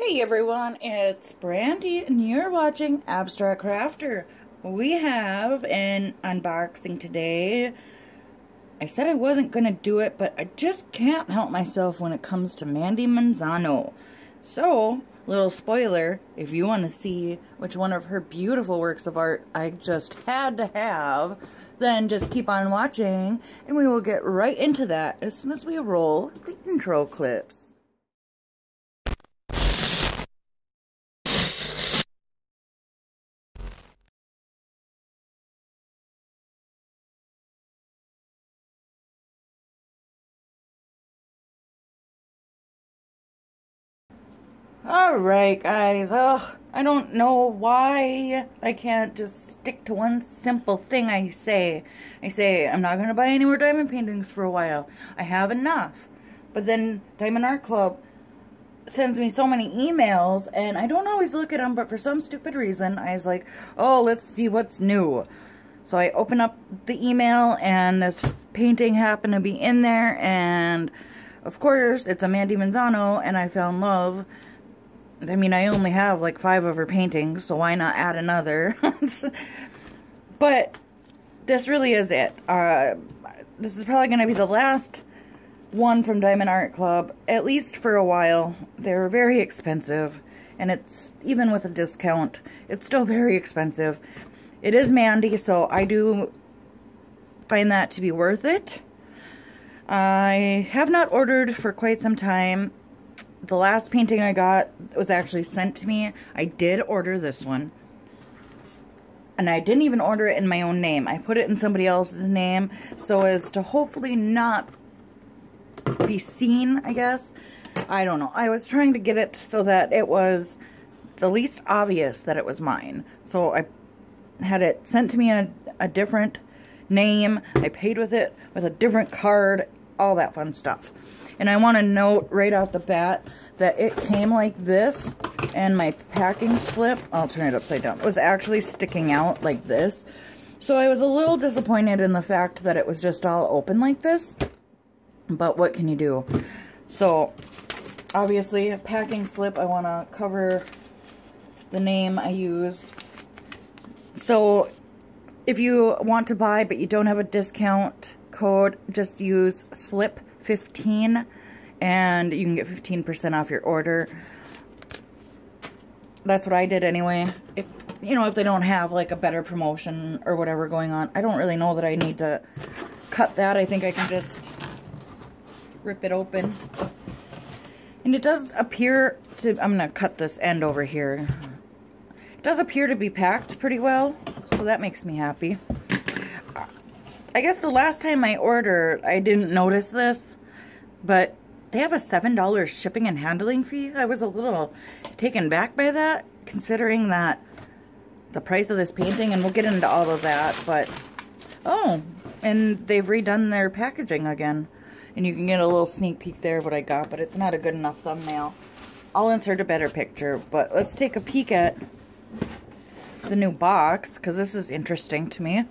Hey everyone, it's Brandy and you're watching Abstract Crafter. We have an unboxing today. I said I wasn't going to do it, but I just can't help myself when it comes to Mandie Manzano. So, little spoiler, if you want to see which one of her beautiful works of art I just had to have, then just keep on watching and we will get right into that as soon as we roll the intro clips. Alright guys, I don't know why I can't just stick to one simple thing I say. I say, I'm not going to buy any more diamond paintings for a while. I have enough. But then Diamond Art Club sends me so many emails, and I don't always look at them, but for some stupid reason, I was like, oh, let's see what's new. So I open up the email, and this painting happened to be in there, and of course, it's a Mandie Manzano, and I fell in love. I mean, I only have like 5 of her paintings, so why not add another? But this really is it. This is probably going to be the last one from Diamond Art Club, at least for a while. They're very expensive, and it's, even with a discount, it's still very expensive. It is Mandie, so I do find that to be worth it. I have not ordered for quite some time. The last painting I got was actually sent to me. I did order this one. And I didn't even order it in my own name. I put it in somebody else's name so as to hopefully not be seen, I guess. I don't know. I was trying to get it so that it was the least obvious that it was mine. So I had it sent to me in a different name. I paid with it with a different card, all that fun stuff. And I want to note right off the bat that it came like this, and my packing slip, I'll turn it upside down, was actually sticking out like this. So I was a little disappointed in the fact that it was just all open like this, but what can you do? So obviously a packing slip, I want to cover the name I used. So if you want to buy but you don't have a discount code, just use SLIP15 and you can get 15% off your order. That's what I did anyway. If if they don't have like a better promotion or whatever going on, I don't really know that I need to cut that. I think I can just rip it open. And it does appear to, I'm going to cut this end over here. It does appear to be packed pretty well, so that makes me happy. I guess the last time I ordered, I didn't notice this, but they have a $7 shipping and handling fee. I was a little taken back by that, considering that the price of this painting, and we'll get into all of that, but, oh, and they've redone their packaging again. And you can get a little sneak peek there of what I got, but it's not a good enough thumbnail. I'll insert a better picture, but let's take a peek at the new box, because this is interesting to me.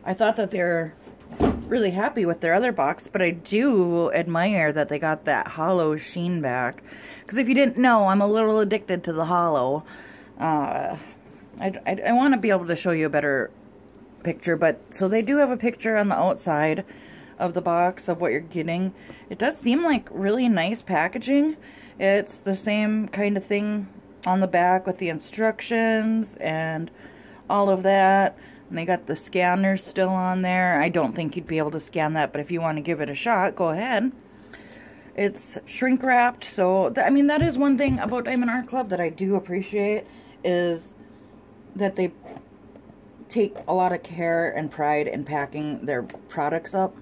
I thought that they're really happy with their other box, but I do admire that they got that hollow sheen back. Because if you didn't know, I'm a little addicted to the hollow. I want to be able to show you a better picture, but so they do have a picture on the outside of the box of what you're getting. It does seem like really nice packaging. It's the same kind of thing on the back with the instructions and all of that. And they got the scanners still on there. I don't think you'd be able to scan that, but if you want to give it a shot, go ahead. It's shrink wrapped, so I mean, that is one thing about Diamond Art Club that I do appreciate, is that they take a lot of care and pride in packing their products up.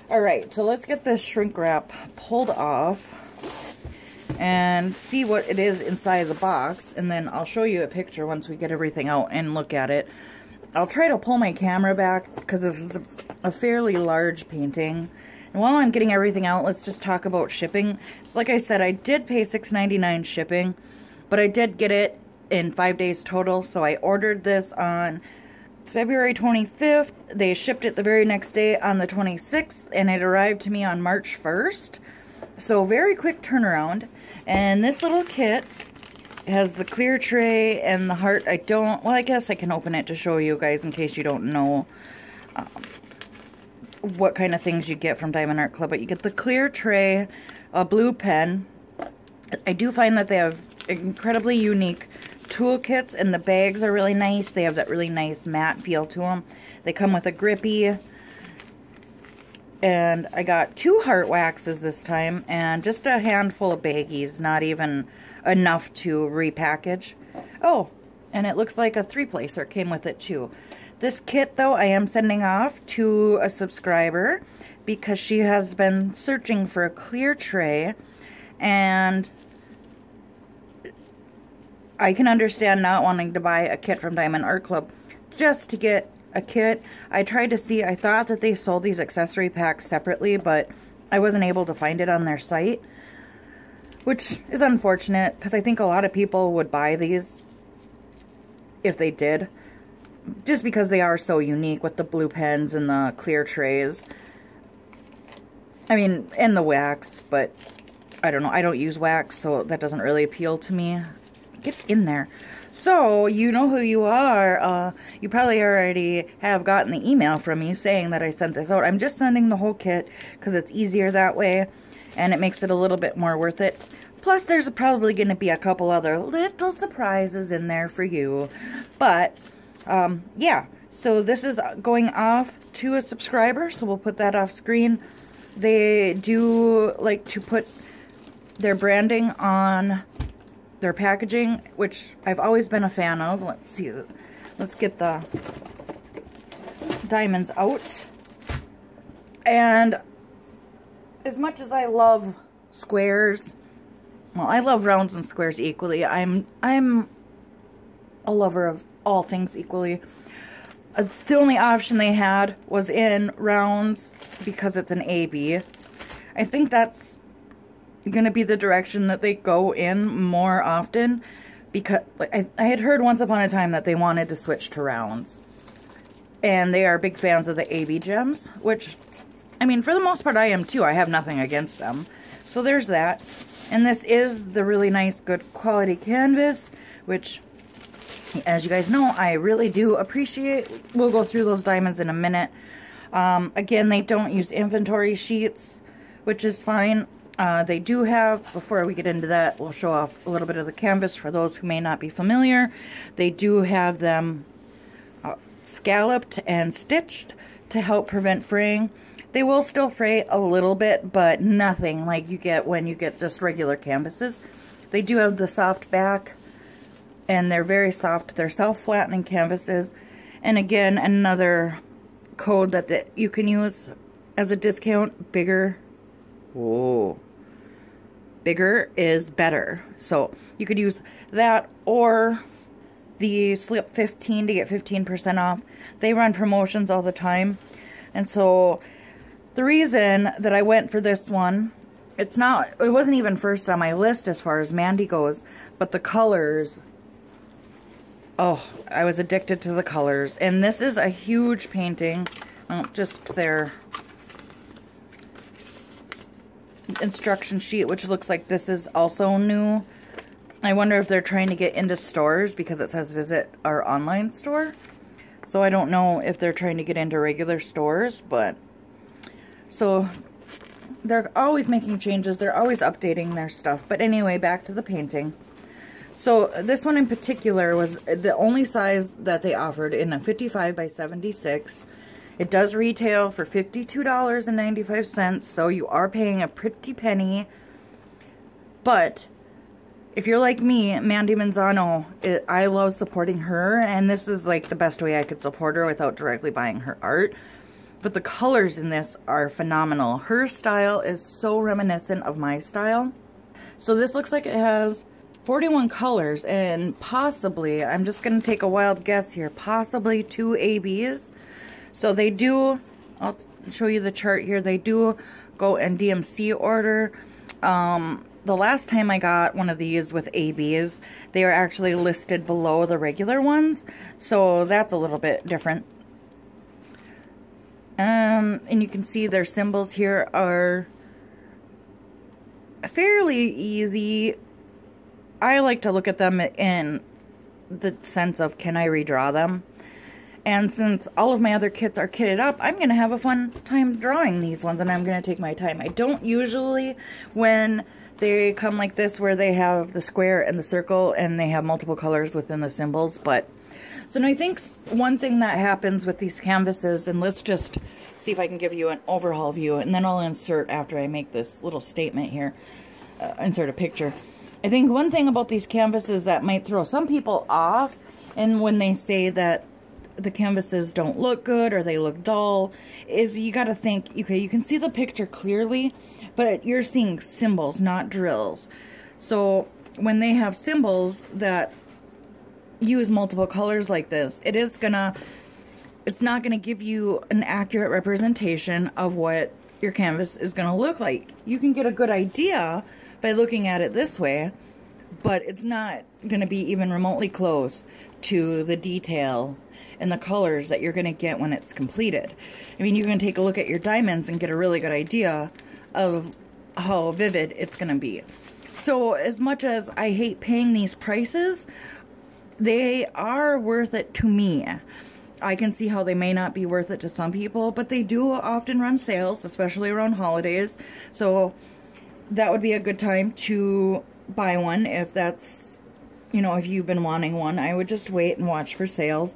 Alright, so let's get this shrink wrap pulled off and see what it is inside the box, and then I'll show you a picture once we get everything out and look at it. I'll try to pull my camera back because this is a fairly large painting. And while I'm getting everything out, let's just talk about shipping. So like I said, I did pay $6.99 shipping, but I did get it in 5 days total. So I ordered this on February 25th. They shipped it the very next day on the 26th, and it arrived to me on March 1st. So very quick turnaround. And this little kit has the clear tray and the heart. Well, I guess I can open it to show you guys in case you don't know what kind of things you get from Diamond Art Club. But you get the clear tray, a blue pen. I do find that they have incredibly unique toolkits, and the bags are really nice. They have that really nice matte feel to them. They come with a grippy. And I got 2 heart waxes this time, and just a handful of baggies, not even enough to repackage. Oh, and it looks like a 3-placer came with it too. This kit, though, I am sending off to a subscriber because she has been searching for a clear tray, and I can understand not wanting to buy a kit from Diamond Art Club just to get a kit. I tried to see, I thought that they sold these accessory packs separately, but I wasn't able to find it on their site, which is unfortunate because I think a lot of people would buy these if they did, just because they are so unique with the blue pens and the clear trays. I mean, and the wax, but I don't know, I don't use wax, so that doesn't really appeal to me. Get in there. So, you know who you are. You probably already have gotten the email from me saying that I sent this out. I'm just sending the whole kit because it's easier that way, and it makes it a little bit more worth it. Plus, there's probably going to be a couple other little surprises in there for you. But, yeah. So, this is going off to a subscriber, so we'll put that off screen. They do like to put their branding on their packaging, which I've always been a fan of. Let's see. Let's get the diamonds out. And as much as I love squares, well, I love rounds and squares equally. I'm a lover of all things equally. The only option they had was in rounds because it's an AB. I think that's going to be the direction that they go in more often, because I had heard once upon a time that they wanted to switch to rounds, and they are big fans of the AB gems, which, I mean, for the most part I am too. I have nothing against them. So there's that. And this is the really nice good quality canvas, which, as you guys know, I really do appreciate. We'll go through those diamonds in a minute. Again, they don't use inventory sheets, which is fine. They do have, before we get into that, we'll show off a little bit of the canvas for those who may not be familiar. They do have them scalloped and stitched to help prevent fraying. They will still fray a little bit, but nothing like you get when you get just regular canvases. They do have the soft back, and they're very soft. They're self-flattening canvases. And again, another code that you can use as a discount, bigger. Whoa. Bigger is better. So you could use that or the Slip 15 to get 15% off. They run promotions all the time. And so the reason that I went for this one, it wasn't even first on my list as far as Mandie goes, but the colors, oh, I was addicted to the colors. And this is a huge painting. Just their instruction sheet, which looks like this is also new. I wonder if they're trying to get into stores because it says visit our online store. So I don't know if they're trying to get into regular stores, but so they're always making changes. They're always updating their stuff. But anyway, back to the painting. So this one in particular was the only size that they offered in a 55 by 76. It does retail for $52.95, so you are paying a pretty penny. But if you're like me, Mandie Manzano, I love supporting her, and this is like the best way I could support her without directly buying her art. But the colors in this are phenomenal. Her style is so reminiscent of my style. So this looks like it has 41 colors, and possibly, I'm just going to take a wild guess here, possibly 2 ABs. So they do, I'll show you the chart here, they do go in DMC order. The last time I got one of these with ABs, they are actually listed below the regular ones. So that's a little bit different. And you can see their symbols here are fairly easy. I like to look at them in the sense of, can I redraw them? And since all of my other kits are kitted up, I'm going to have a fun time drawing these ones, and I'm going to take my time. I don't usually, when they come like this, where they have the square and the circle, and they have multiple colors within the symbols, but... So I think one thing that happens with these canvases, and let's just see if I can give you an overhaul view, and then I'll insert, after I make this little statement here, insert a picture. I think one thing about these canvases that might throw some people off, and when they say that the canvases don't look good or they look dull, is you got to think, okay, you can see the picture clearly, but you're seeing symbols, not drills. So when they have symbols that use multiple colors like this, it's not gonna give you an accurate representation of what your canvas is gonna look like. You can get a good idea by looking at it this way, but it's not gonna be even remotely close to the detail and the colors that you're gonna get when it's completed. I mean, you can take a look at your diamonds and get a really good idea of how vivid it's gonna be. So as much as I hate paying these prices, they are worth it to me. I can see how they may not be worth it to some people, but they do often run sales, especially around holidays. So that would be a good time to buy one if that's, you know, if you've been wanting one. I would just wait and watch for sales.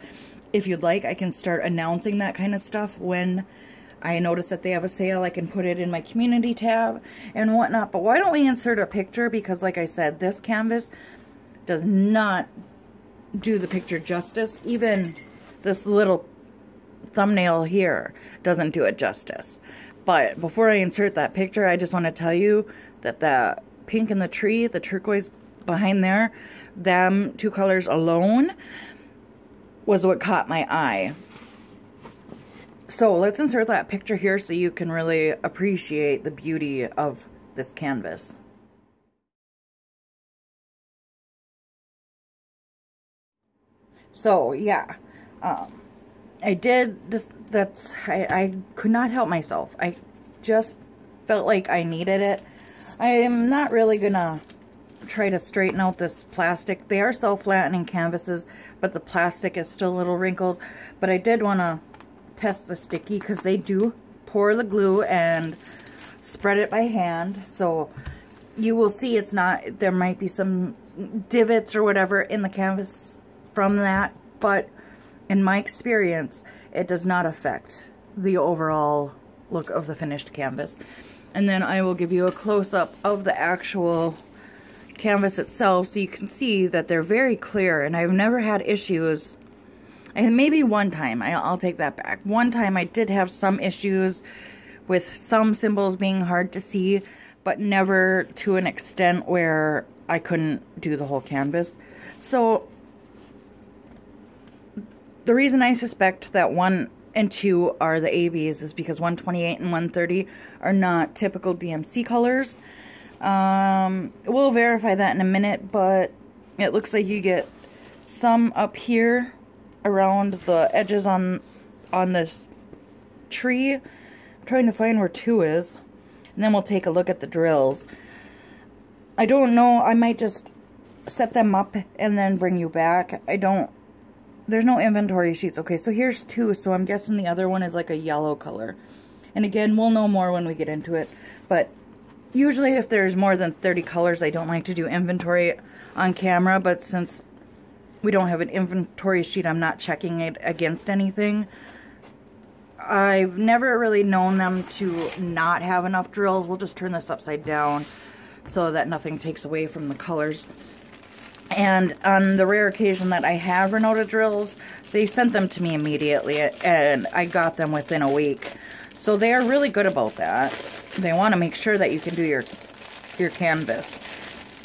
If you'd like, I can start announcing that kind of stuff when I notice that they have a sale. I can put it in my community tab and whatnot. But why don't we insert a picture? Because like I said, this canvas does not do the picture justice. Even this little thumbnail here doesn't do it justice. But before I insert that picture, I just want to tell you that the pink in the tree, the turquoise behind there, them two colors alone was what caught my eye. So let's insert that picture here so you can really appreciate the beauty of this canvas. So yeah, I did this, I could not help myself. I just felt like I needed it. I am not really gonna try to straighten out this plastic. They are self-flattening canvases, but the plastic is still a little wrinkled. But I did want to test the sticky, because they do pour the glue and spread it by hand. So you will see it's not, there might be some divots or whatever in the canvas from that, but in my experience, it does not affect the overall look of the finished canvas. And then I will give you a close-up of the actual canvas itself so you can see that they're very clear, and I've never had issues. And maybe one time, I'll take that back. One time I did have some issues with some symbols being hard to see, but never to an extent where I couldn't do the whole canvas. So the reason I suspect that 1 and 2 are the ABs is because 128 and 130 are not typical DMC colors. We'll verify that in a minute, but it looks like you get some up here around the edges on this tree. I'm trying to find where 2 is, and then we'll take a look at the drills. I don't know, I might just set them up and then bring you back. There's no inventory sheets. Okay, so here's 2, so I'm guessing the other one is like a yellow color. And again, we'll know more when we get into it, but usually if there's more than 30 colors, I don't like to do inventory on camera, but since we don't have an inventory sheet, I'm not checking it against anything. I've never really known them to not have enough drills. We'll just turn this upside down so that nothing takes away from the colors. And on the rare occasion that I have run out of drills, they sent them to me immediately, and I got them within a week. So they are really good about that. They want to make sure that you can do your canvas.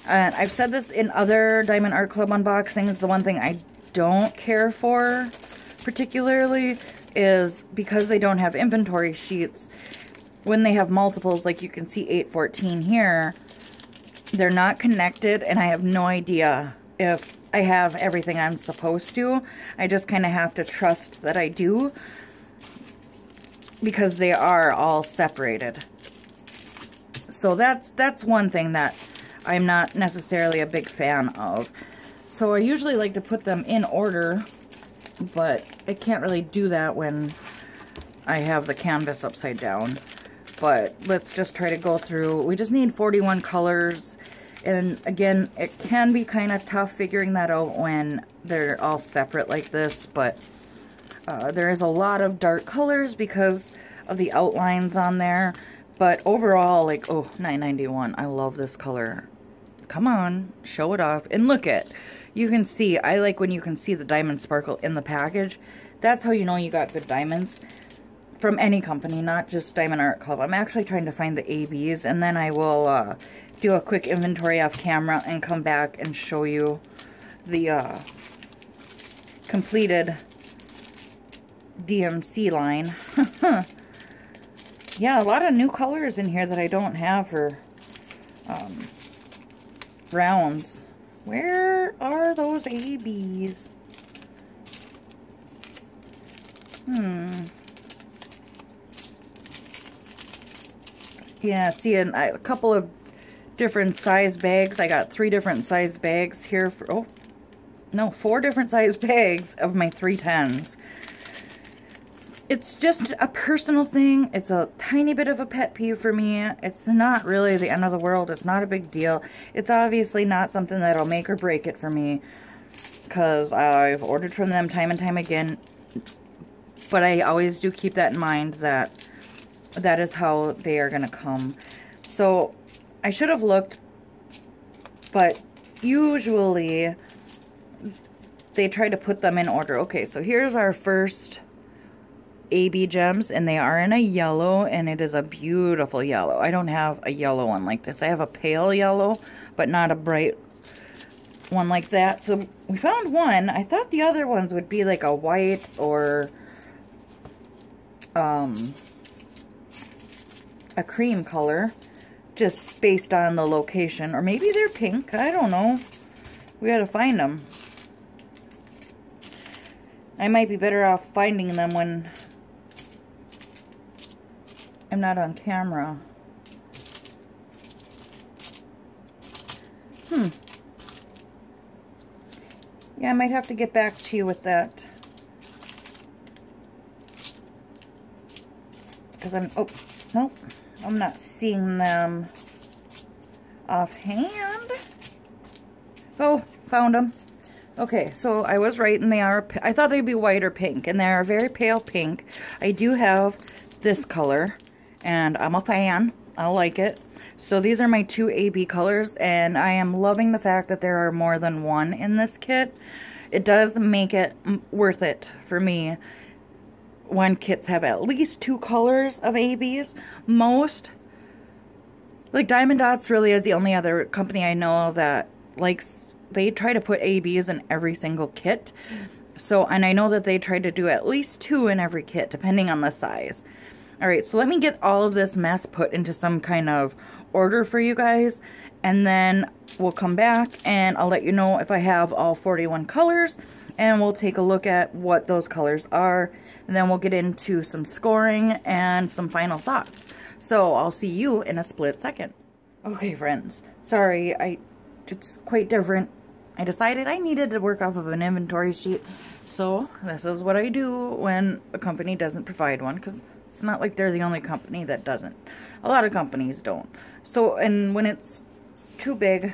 And I've said this in other Diamond Art Club unboxings, the one thing I don't care for particularly is because they don't have inventory sheets, when they have multiples, like you can see 814 here, they're not connected, and I have no idea if I have everything I'm supposed to. I just kind of have to trust that I do, because they are all separated. So that's one thing that I'm not necessarily a big fan of. So I usually like to put them in order, but I can't really do that when I have the canvas upside down. But let's just try to go through. We just need 41 colors. And again, it can be kind of tough figuring that out when they're all separate like this. But there is a lot of dark colors because of the outlines on there. But overall, like, oh, $9.91. I love this color. Come on, show it off. And look at, you can see, I like when you can see the diamond sparkle in the package. That's how you know you got good diamonds. From any company, not just Diamond Art Club. I'm actually trying to find the ABs, and then I will do a quick inventory off camera and come back and show you the completed DMC line. Yeah, a lot of new colors in here that I don't have for rounds. Where are those ABs? Yeah, see, a couple of different size bags. I got 3 different size bags here for, oh, no, 4 different size bags of my 310s. It's just a personal thing. It's a tiny bit of a pet peeve for me. It's not really the end of the world. It's not a big deal. It's obviously not something that'll make or break it for me, because I've ordered from them time and time again. But I always do keep that in mind, that that is how they are going to come. So I should have looked, but usually they try to put them in order. Okay, so here's our first AB gems, and they are in a yellow, and it is a beautiful yellow. I don't have a yellow one like this. I have a pale yellow, but not a bright one like that. So we found one. I thought the other ones would be like a white or a cream color, just based on the location. Or maybe they're pink. I don't know. We gotta find them. I might be better off finding them when I'm not on camera. Yeah, I might have to get back to you with that. Because I'm, oh, nope. I'm not seeing them offhand. Oh, found them. Okay, so I was right, and they are, I thought they'd be white or pink, and they're a very pale pink. I do have this color, and I'm a fan. I like it. So these are my 2 AB colors, and I am loving the fact that there are more than one in this kit. It does make it worth it for me when kits have at least 2 colors of ABs. Most, like Diamond Dots really is the only other company I know that likes, they try to put ABs in every single kit. So, and I know that they try to do at least 2 in every kit, depending on the size. Alright, so let me get all of this mess put into some kind of order for you guys, and then we'll come back and I'll let you know if I have all 41 colors, and we'll take a look at what those colors are, and then we'll get into some scoring and some final thoughts. So I'll see you in a split second. Okay, friends, sorry, it's quite different. I decided I needed to work off of an inventory sheet, so this is what I do when a company doesn't provide one, because it's not like they're the only company that doesn't. A lot of companies don't. So, and when it's too big,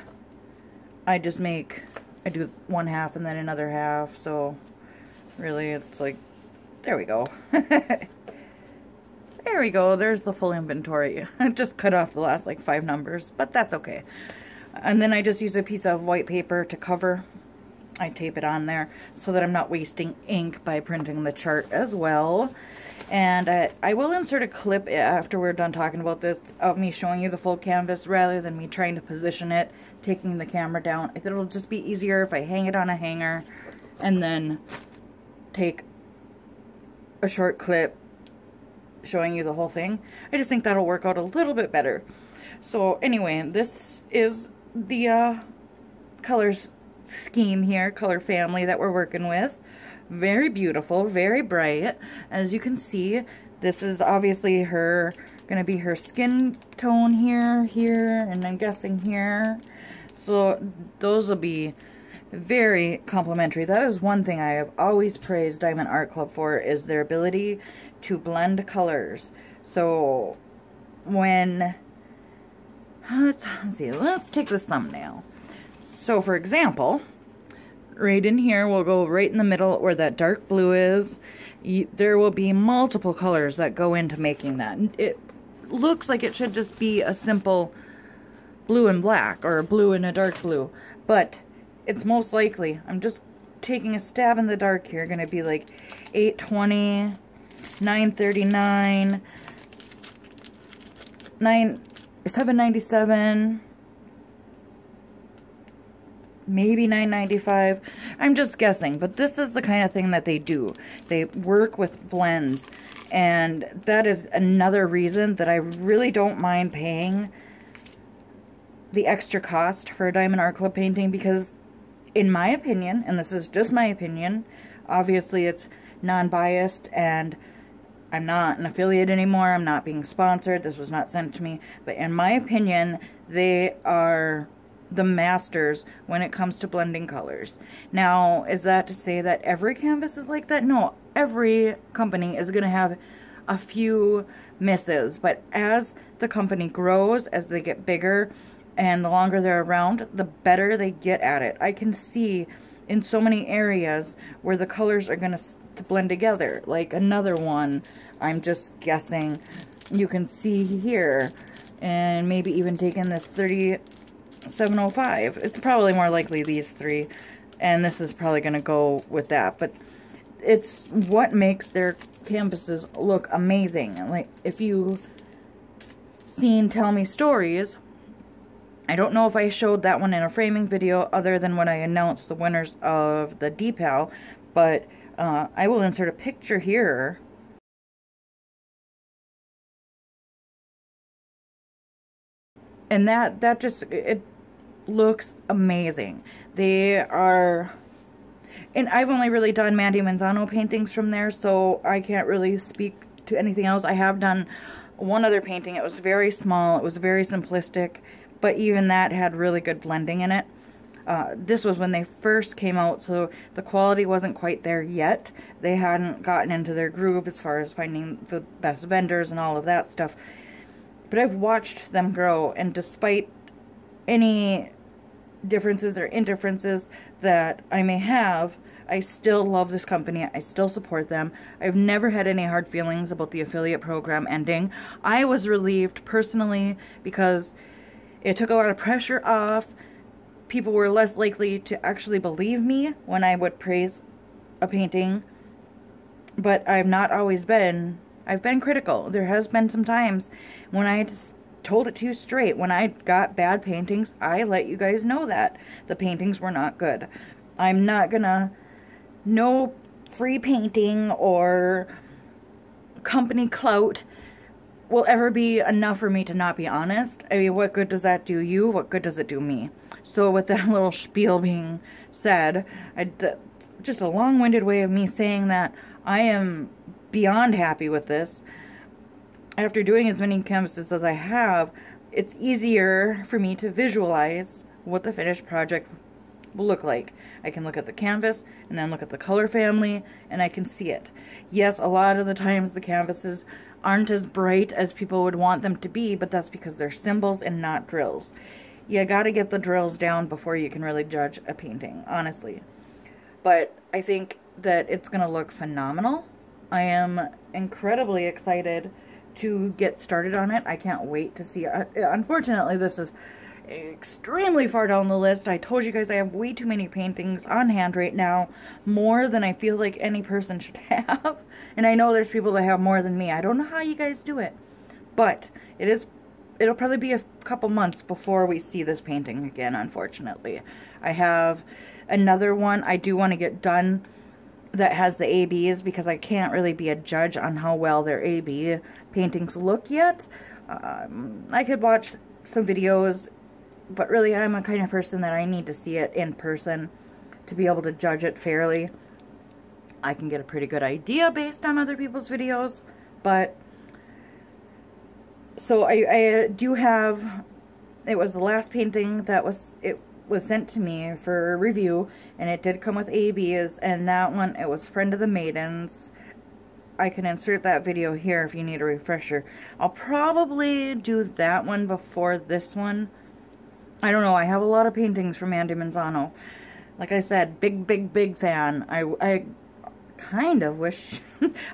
I do 1/2 and then another half. So really it's like, there we go. There we go. There's the full inventory. I just cut off the last like 5 numbers, but that's okay. And then I just use a piece of white paper to cover. I tape it on there so that I'm not wasting ink by printing the chart as well. And I will insert a clip after we're done talking about this of me showing you the full canvas rather than me trying to position it, taking the camera down. It'll just be easier if I hang it on a hanger and then take a short clip showing you the whole thing. I just think that'll work out a little bit better. So anyway, this is the colors scheme here, color family that we're working with. Very beautiful, very bright. As you can see, this is obviously her going to be her skin tone here, and I'm guessing here. So those will be very complimentary. That is one thing I have always praised Diamond Art Club for, is their ability to blend colors. So when, let's see, let's take this thumbnail. So for example, right in here, we'll go right in the middle where that dark blue is. There will be multiple colors that go into making that. It looks like it should just be a simple blue and black, or a blue and a dark blue, but it's most likely, I'm just taking a stab in the dark here, going to be like 820, 939, 797, maybe 995. I'm just guessing, but this is the kind of thing that they do. They work with blends, and that is another reason that I really don't mind paying the extra cost for a Diamond Art Club painting, because in my opinion, and this is just my opinion, obviously it's non-biased, and I'm not an affiliate anymore, I'm not being sponsored, this was not sent to me, but in my opinion, they are the masters when it comes to blending colors. Now, is that to say that every canvas is like that? No, every company is going to have a few misses, but as the company grows, as they get bigger, and the longer they're around, the better they get at it. I can see in so many areas where the colors are going to blend together. Like another one, I'm just guessing, you can see here, and maybe even taking this 3705. It's probably more likely these three, and this is probably going to go with that. But it's what makes their canvases look amazing. Like, if you've seen Tell Me Stories, I don't know if I showed that one in a framing video other than when I announced the winners of the DPAL, but I will insert a picture here. And that just, it looks amazing. They are, and I've only really done Mandie Manzano paintings from there, so I can't really speak to anything else. I have done one other painting. It was very small, it was very simplistic, but even that had really good blending in it. This was when they first came out, so the quality wasn't quite there yet. They hadn't gotten into their groove as far as finding the best vendors and all of that stuff. But I've watched them grow, and despite any differences or indifferences that I may have, I still love this company. I still support them. I've never had any hard feelings about the affiliate program ending. I was relieved personally because it took a lot of pressure off. People were less likely to actually believe me when I would praise a painting. But I've not always been. I've been critical. There has been some times when I just told it to you straight. When I got bad paintings, I let you guys know that the paintings were not good. I'm not gonna, no free painting or company clout will ever be enough for me to not be honest. I mean, what good does that do you? What good does it do me? So with that little spiel being said, just a long-winded way of me saying that I am beyond happy with this. After doing as many canvases as I have, it's easier for me to visualize what the finished project will look like. I can look at the canvas and then look at the color family, and I can see it. Yes, a lot of the times the canvases aren't as bright as people would want them to be, but that's because they're symbols and not drills. You gotta get the drills down before you can really judge a painting, honestly. But I think that it's gonna look phenomenal. I am incredibly excited to get started on it. I can't wait to see it. Unfortunately, this is extremely far down the list. I told you guys I have way too many paintings on hand right now, more than I feel like any person should have. And I know there's people that have more than me. I don't know how you guys do it, but it'll probably be a couple months before we see this painting again, unfortunately. I have another one I do want to get done that has the ABs, because I can't really be a judge on how well their AB paintings look yet. I could watch some videos, but really I'm a kind of person that I need to see it in person to be able to judge it fairly. I can get a pretty good idea based on other people's videos, but So I do have, it was the last painting that was sent to me for review, and it did come with ABs, and that one, it was Friend of the Maidens. I can insert that video here if you need a refresher. I'll probably do that one before this one. I don't know, I have a lot of paintings from Mandie Manzano. Like I said, big fan. I kind of wish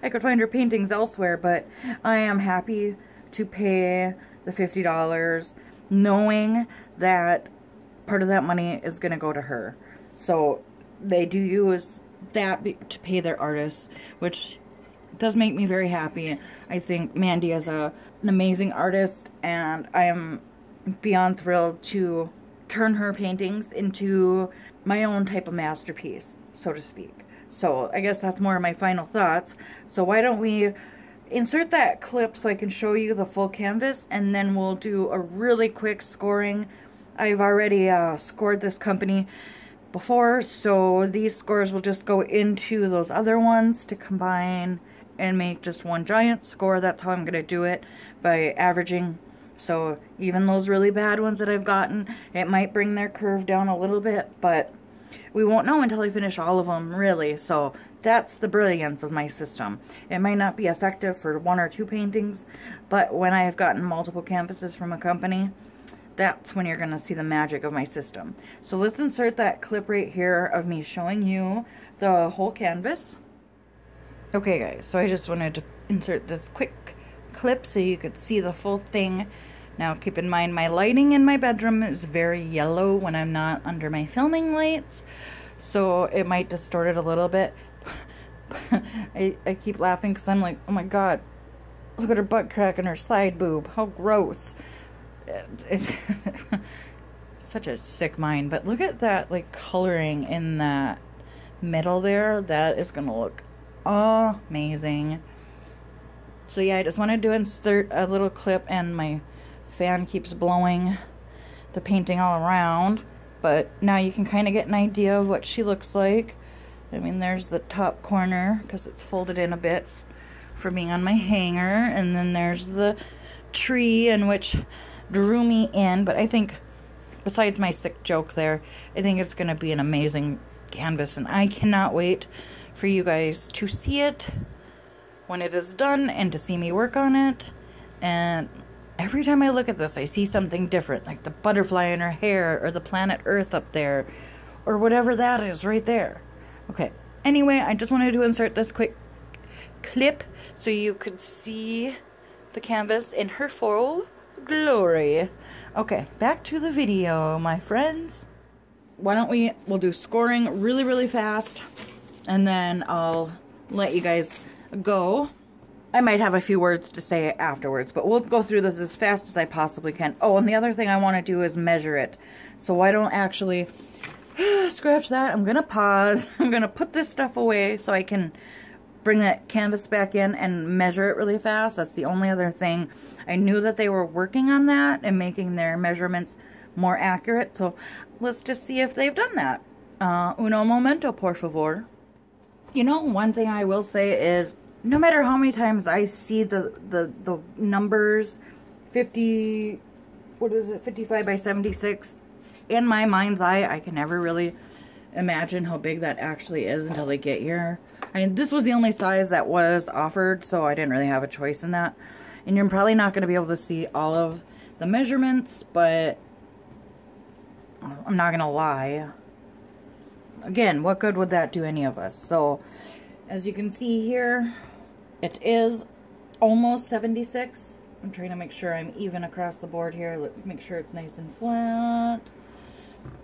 I could find her paintings elsewhere, but I am happy to pay the $50 knowing that part of that money is going to go to her. So they do use that to pay their artists, which does make me very happy. I think Mandie is an amazing artist, and I am beyond thrilled to turn her paintings into my own type of masterpiece, so to speak. So I guess that's more of my final thoughts. So why don't we insert that clip so I can show you the full canvas, and then we'll do a really quick scoring. I've already scored this company before, so these scores will just go into those other ones to combine and make just one giant score. That's how I'm going to do it, by averaging. So even those really bad ones that I've gotten, it might bring their curve down a little bit, but we won't know until I finish all of them, really. So that's the brilliance of my system. It might not be effective for 1 or 2 paintings, but when I have gotten multiple canvases from a company, that's when you're going to see the magic of my system. So let's insert that clip right here of me showing you the whole canvas. Okay guys, so I just wanted to insert this quick clip so you could see the full thing. Now keep in mind, my lighting in my bedroom is very yellow when I'm not under my filming lights, so it might distort it a little bit. I keep laughing because I'm like, oh my god, look at her butt crack and her side boob, how gross. It's such a sick mind. But look at that, like, coloring in that middle there. That is gonna look amazing. So yeah, I just wanted to insert a little clip, and my fan keeps blowing the painting all around, but now you can kind of get an idea of what she looks like. I mean, there's the top corner because it's folded in a bit for being on my hanger, and then there's the tree, in which drew me in. But I think, besides my sick joke there, I think it's going to be an amazing canvas, and I cannot wait for you guys to see it when it is done and to see me work on it. And every time I look at this, I see something different, like the butterfly in her hair, or the planet Earth up there, or whatever that is right there. Okay, anyway, I just wanted to insert this quick clip so you could see the canvas in her full glory. Okay, back to the video, my friends. Why don't we'll do scoring really fast, and then I'll let you guys go. I might have a few words to say afterwards, but we'll go through this as fast as I possibly can. Oh, and the other thing I want to do is measure it. So I don't actually scratch that. I'm going to pause. I'm going to put this stuff away so I can bring that canvas back in and measure it really fast. That's the only other thing. I knew that they were working on that and making their measurements more accurate. So let's just see if they've done that. Uno momento, por favor. You know, one thing I will say is, no matter how many times I see the numbers 55 by 76, in my mind's eye, I can never really imagine how big that actually is until they get here. I mean, this was the only size that was offered, so I didn't really have a choice in that. And you're probably not going to be able to see all of the measurements, but I'm not going to lie. Again, what good would that do any of us? So, as you can see here, it is almost 76. I'm trying to make sure I'm even across the board here. Let's make sure it's nice and flat.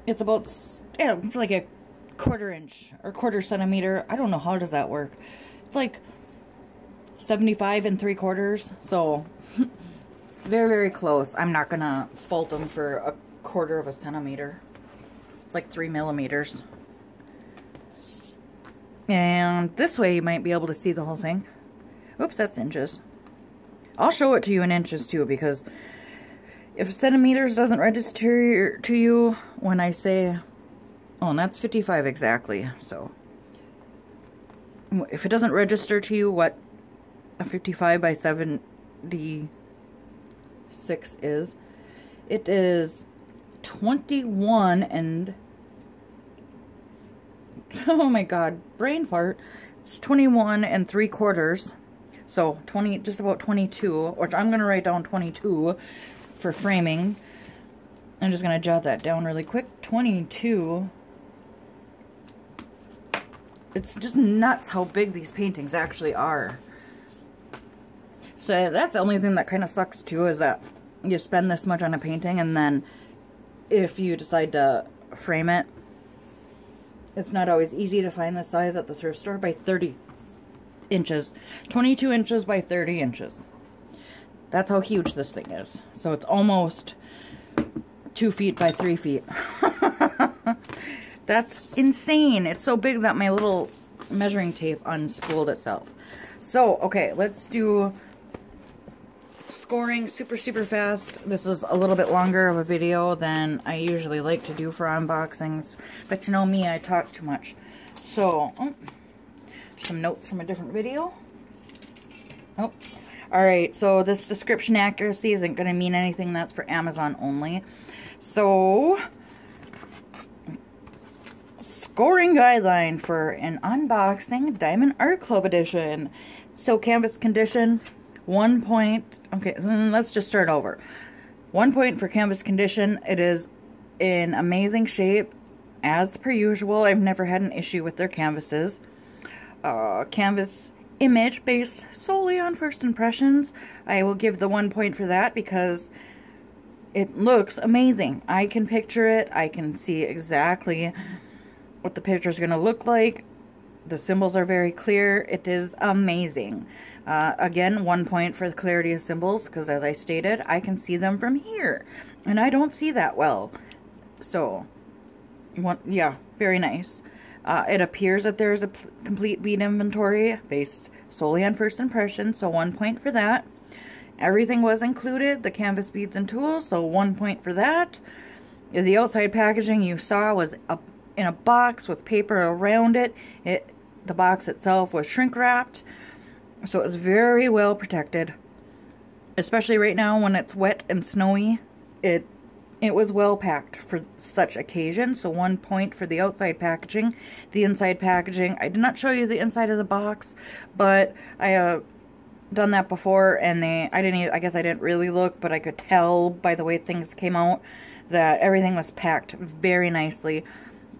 It's about, yeah, it's like a quarter inch or quarter centimeter. I don't know, how does that work? It's like 75 3/4. So, very close. I'm not going to fault them for a quarter of a centimeter. It's like 3 millimeters. And this way you might be able to see the whole thing. Oops, that's inches. I'll show it to you in inches too, because if centimeters doesn't register to you when I say, oh, and that's 55 exactly. So if it doesn't register to you what a 55 by 70 6 is. It is 21 and... oh my god, brain fart. It's 21 3/4. So 20, just about 22, which I'm going to write down 22 for framing. I'm just going to jot that down really quick. 22. It's just nuts how big these paintings actually are. So that's the only thing that kind of sucks too, is that you spend this much on a painting, and then if you decide to frame it, it's not always easy to find the size at the thrift store by 30 inches. 22 inches by 30 inches. That's how huge this thing is. So it's almost 2 feet by 3 feet. That's insane. It's so big that my little measuring tape unspooled itself. So, okay, let's do scoring super fast. This is a little bit longer of a video than I usually like to do for unboxings. But you know me, I talk too much. So, some notes from a different video. Oh, alright, so this description accuracy isn't going to mean anything. That's for Amazon only. So, scoring guideline for an unboxing Diamond Art Club edition. So, canvas condition, 1 point. Okay, let's just start over. 1 point for canvas condition. It is in amazing shape, as per usual. I've never had an issue with their canvases. Canvas image based solely on first impressions. I will give the 1 point for that because it looks amazing. I can picture it. I can see exactly what the picture is going to look like. The symbols are very clear. It is amazing. Again, 1 point for the clarity of symbols, because as I stated, I can see them from here, and I don't see that well. So, yeah, very nice. It appears that there is a complete bead inventory based solely on first impression, so 1 point for that. Everything was included, the canvas beads and tools, so 1 point for that. The outside packaging you saw was in a box with paper around it. The box itself was shrink wrapped, so it was very well protected. Especially right now when it's wet and snowy, it was well packed for such occasion. So 1 point for the outside packaging. The inside packaging, I did not show you the inside of the box, but I done that before, and I guess I didn't really look, but I could tell by the way things came out that everything was packed very nicely.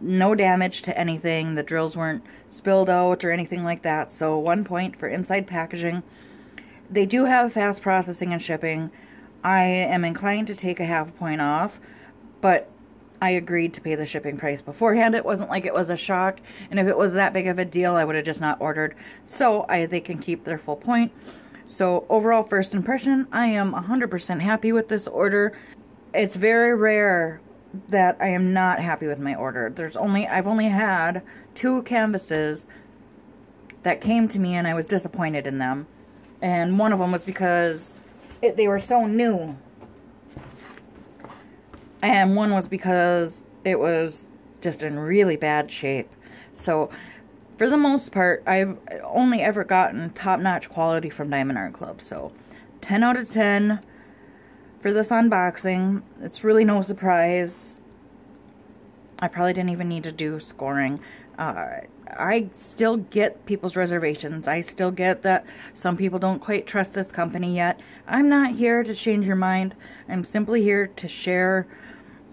No damage to anything. The drills weren't spilled out or anything like that. So 1 point for inside packaging. They do have fast processing and shipping. I am inclined to take a ½ point off, but I agreed to pay the shipping price beforehand. It wasn't like it was a shock, and if it was that big of a deal, I would have just not ordered. So they can keep their full point. So overall first impression, I am 100% happy with this order. It's very rare that I am not happy with my order. I've only had 2 canvases that came to me and I was disappointed in them. And one of them was because they were so new. And one was because it was just in really bad shape. So, for the most part, I've only ever gotten top-notch quality from Diamond Art Club. So, 10 out of 10 for this unboxing. It's really no surprise. I probably didn't even need to do scoring. I still get people's reservations. I still get that some people don't quite trust this company yet. I'm not here to change your mind. I'm simply here to share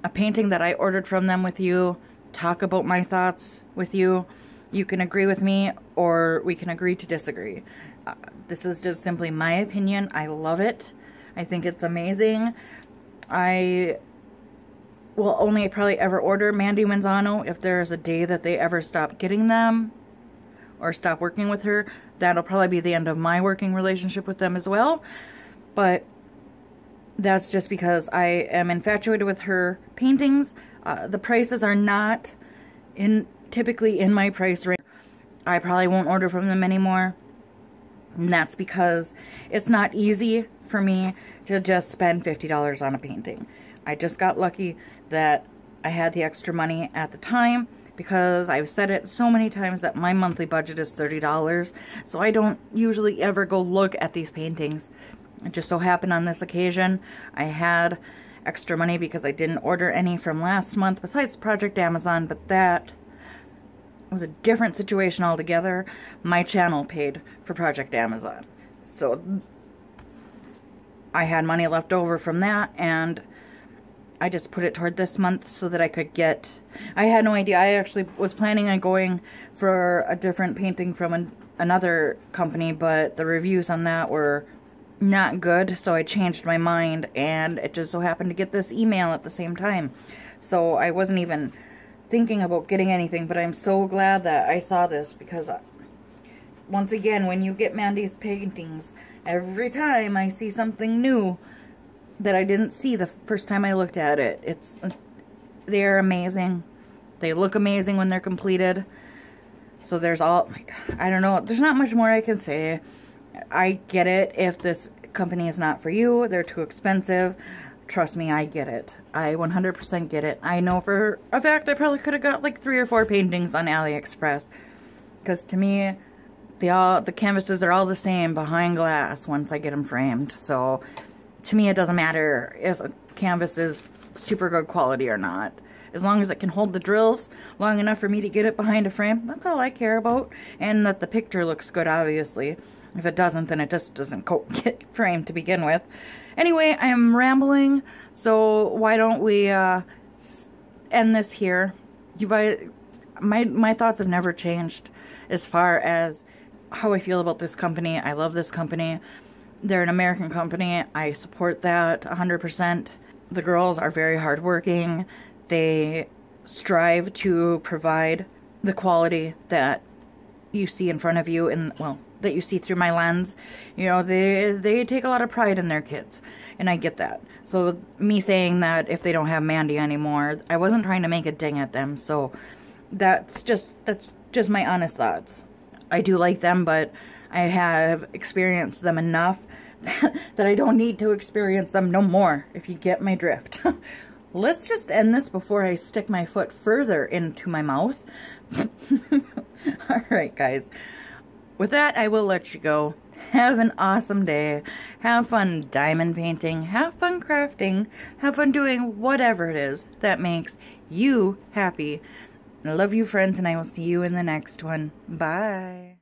a painting that I ordered from them with you, talk about my thoughts with you. You can agree with me, or we can agree to disagree. This is just simply my opinion. I love it. I think it's amazing. I will only probably ever order Mandie Manzano if there's a day that they ever stop getting them or stop working with her. That'll probably be the end of my working relationship with them as well. But that's just because I am infatuated with her paintings. The prices are not typically in my price range. I probably won't order from them anymore. And that's because it's not easy for me to just spend $50 on a painting. I just got lucky that I had the extra money at the time, because I've said it so many times that my monthly budget is $30. So I don't usually ever go look at these paintings. It just so happened on this occasion I had extra money because I didn't order any from last month besides Project Amazon, but that was a different situation altogether. My channel paid for Project Amazon. So I had money left over from that, and I just put it toward this month so that I could get... I had no idea. I actually was planning on going for a different painting from another company, but the reviews on that were not good, so I changed my mind, and it just so happened to get this email at the same time. So I wasn't even thinking about getting anything, but I'm so glad that I saw this, because once again, when you get Mandie's paintings, every time I see something new that I didn't see the first time I looked at it, they're amazing. They look amazing when they're completed. So there's I don't know, there's not much more I can say. I get it if this company is not for you, they're too expensive. Trust me, I get it. I 100% get it. I know for a fact I probably could have got like 3 or 4 paintings on AliExpress. Because to me, the canvases are all the same behind glass once I get them framed. So to me, it doesn't matter if a canvas is super good quality or not. As long as it can hold the drills long enough for me to get it behind a frame, that's all I care about. And that the picture looks good, obviously. If it doesn't, then it just doesn't get framed to begin with. Anyway, I am rambling, so why don't we end this here? My thoughts have never changed as far as how I feel about this company. I love this company. They're an American company. I support that 100%. The girls are very hardworking. They strive to provide the quality that you see in front of you, and well, that you see through my lens. You know, they take a lot of pride in their kids, and I get that. So me saying that if they don't have Mandie anymore, I wasn't trying to make a ding at them. So that's just my honest thoughts. I do like them, but I have experienced them enough that I don't need to experience them no more, if you get my drift. Let's just end this before I stick my foot further into my mouth. Alright, guys. With that, I will let you go. Have an awesome day. Have fun diamond painting. Have fun crafting. Have fun doing whatever it is that makes you happy. I love you, friends, and I will see you in the next one. Bye.